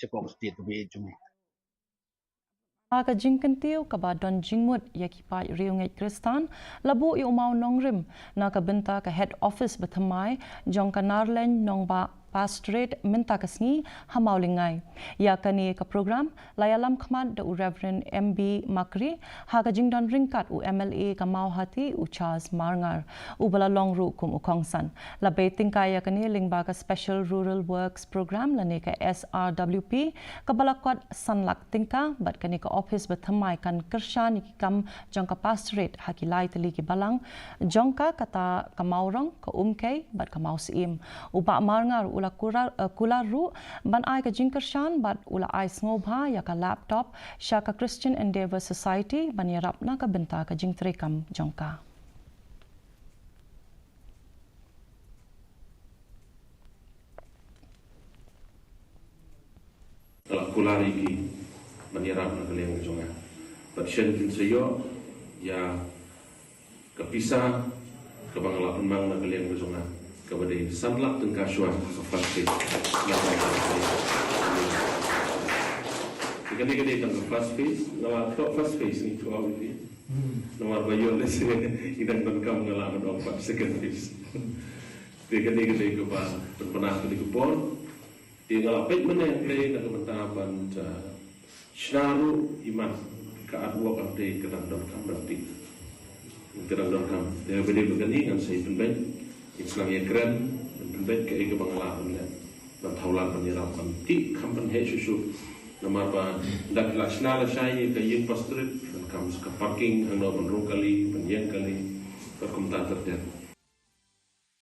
Chekok state to be Jumi. Aga jingkentiu kaba don jingmut yakipai riungai Kristan labu i Mawnongrim na ka Bynta ka head office bethamai jong ka Narleiñ Nongbah Pastorate minta kasngi hamaulingai ya kani ka program layalam khmat da u Reverend MB Makri haga jingdon ringkat u MLA ka Mauhati u Charles Marngar u bala longru kum u Kongsan la beting kaya kani lingba ka Special Rural Works Program lani ka SRWP ka balakot sanlak tingka bat kani ka office bethamai kan kershan kam jong ka Pastorate hakilai tali ki balang jongka kata ka Maurong ka umkei bat ka Mausim u ba Marngar ula kularu ban ai ka jingkershan bat ula ai Nongbah ya ka laptop sha ka Christian Endeavor Society ban yarap na ka Bynta ka jingtrekam jongka kulari ki ban yarap na ka leng jonga bat shen kin sayo ya kapisa ka bangla pembang na ka leng jonga kepada sanlak dan kasuan pasti ketika kan first phase nama first phase ni tu awal ni nama bayu lesson kita kan kamu ngalaman orang second phase ketika ke pas berpenah ke pon dia ngalapet mana yang play nak kementapan syaru iman ke adwa partai kedang kam berarti kedang kam dia beri begini kan saya penben Islam yang keren dan baik ke ega pengalaman dan taulan penyerapan ti kampan he susu nama apa dak laksana saya ke yang Pastorate dan kamu ke parking anda menrung kali penyeng kali berkomentar terjadi